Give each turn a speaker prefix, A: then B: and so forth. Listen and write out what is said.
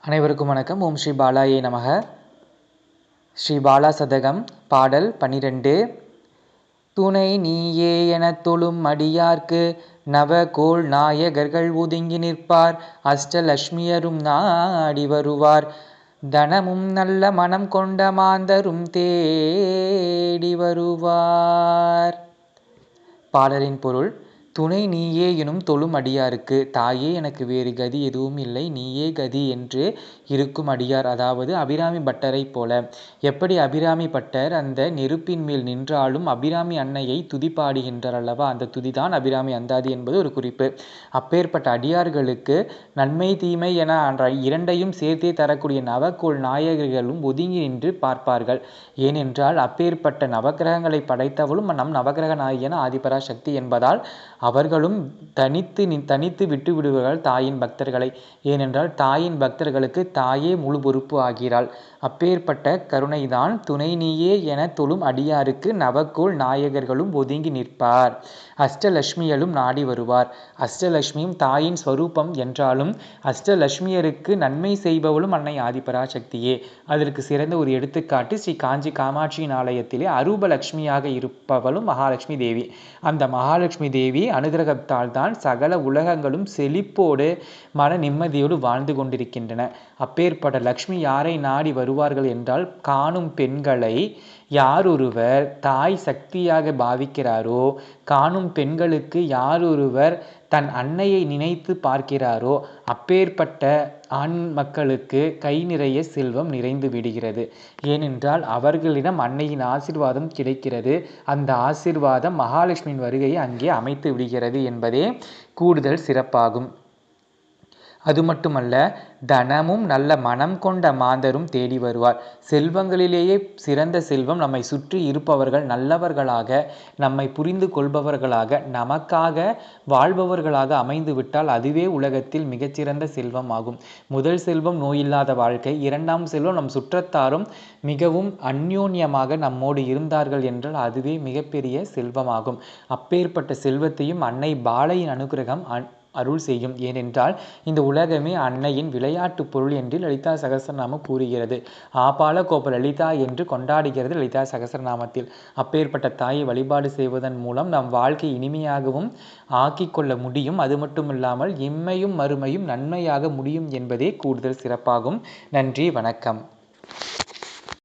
A: அனைவருக்கும் வணக்கம். ஓம் ஸ்ரீ பாலாயே நமக. ஸ்ரீ பாலா சதகம் பாடல் 12. துணை நீயே எனத் தொழும் அடியார்க்கு நவகோள் நாயகர்கள் ஒதுங்கி நிற்பார். அஷ்டலட்சுமியரும் நாடி வருவார். தனமும் நல்ல மனம் கொண்ட மாந்தரும் தேடி வருவார். பாடலின் பொருள்: துணை நீயே எனும் தொழும் அடியாருக்கு, தாயே எனக்கு வேறு கதி எதுவும் இல்லை, நீயே கதி என்று இருக்கும் அடியார், அதாவது அபிராமி பட்டரை போல. எப்படி அபிராமி பட்டர் அந்த நெருப்பின் மேல் நின்றாலும் அபிராமி அன்னையை துதி பாடுகின்றார் அல்லவா, அந்த துதிதான் அபிராமி அந்தாதி என்பது ஒரு குறிப்பு. அப்பேற்பட்ட அடியார்களுக்கு நன்மை தீமை என இரண்டையும் சேர்த்தே தரக்கூடிய நவகோள் நாயகர்களும் ஒதுங்கி நின்று பார்ப்பார்கள். ஏனென்றால் அப்பேற்பட்ட நவகிரகங்களை படைத்தவளும் நம் நவகிரக நாயகன ஆதிபரா சக்தி என்பதால் அவர்களும் தனித்து விட்டு விடுவார்கள் தாயின் பக்தர்களை. ஏனென்றால் தாயின் பக்தர்களுக்கு தாயே முழு பொறுப்பு ஆகிறாள். அப்பேற்பட்ட கருணைதான் துணை நீயே என தொழும் அடியாருக்கு நவகோள் நாயகர்களும் ஒதுங்கி நிற்பார். அஷ்டலட்சுமியலும் நாடி வருவார். அஷ்டலட்சுமியும் தாயின் ஸ்வரூபம் என்றாலும் அஷ்டலட்சுமியருக்கு நன்மை செய்பவளும் அன்னை ஆதிபரா சக்தியே. அதற்கு சிறந்த ஒரு எடுத்துக்காட்டு ஸ்ரீ காஞ்சி காமாட்சியின் ஆலயத்திலே அரூபலட்சுமியாக இருப்பவளும் மகாலட்சுமி தேவி. அந்த மகாலட்சுமி தேவி அனுகிரகத்தால் தான் சகல உலகங்களும் செழிப்போடு மன நிம்மதியோடு வாழ்ந்து கொண்டிருக்கின்றன. அப்பேற்பட்ட லக்ஷ்மி யாரை நாடி வருவார்கள் என்றால், காணும் பெண்களை யாரொருவர் தாய் சக்தியாக பாவிக்கிறாரோ, காணும் பெண்களுக்கு யாரொருவர் தன் அன்னையை நினைத்து பார்க்கிறாரோ, அப்பேற்பட்ட ஆண் மக்களுக்கு கை நிறைய செல்வம் நிறைந்து விடுகிறது. ஏனென்றால் அவர்களிடம் அன்னையின் ஆசீர்வாதம் கிடைக்கிறது. அந்த ஆசீர்வாதம் மகாலட்சுமியின் வருகையை அங்கே அமைத்து விடுகிறது என்பதே கூடுதல் சிறப்பாகும். அது மட்டுமல்ல, தனமும் நல்ல மனம் கொண்ட மாந்தரும் தேடி வருவார். செல்வங்களிலேயே சிறந்த செல்வம் நம்மை சுற்றி இருப்பவர்கள் நல்லவர்களாக, நம்மை புரிந்து கொள்பவர்களாக, நமக்காக வாழ்பவர்களாக அமைந்து விட்டால் அதுவே உலகத்தில் மிகச்சிறந்த செல்வம் ஆகும். முதல் செல்வம் நோயில்லாத வாழ்க்கை. இரண்டாம் செல்வம் நம் சுற்றத்தாரும் மிகவும் அந்யோன்யமாக நம்மோடு இருந்தார்கள் என்றால் அதுவே மிகப்பெரிய செல்வமாகும். அப்பேற்பட்ட செல்வத்தையும் அன்னை பாலையின் அனுகிரகம் அருள் செய்யும். ஏனென்றால் இந்த உலகமே அன்னையின் விளையாட்டு பொருள் என்று லலிதா சகஸ்ரநாமம் கூறுகிறது. ஆபால கோப லலிதா என்று கொண்டாடுகிறது லலிதா சகஸ்ரநாமத்தில். அப்பேற்பட்ட தாயை வழிபாடு செய்வதன் மூலம் நம் வாழ்க்கை இனிமையாகவும் ஆக்கிக் கொள்ள முடியும். அது மட்டுமில்லாமல் இம்மையும் மறுமையும் நன்மையாக முடியும் என்பதே கூடுதல் சிறப்பாகும். நன்றி, வணக்கம்.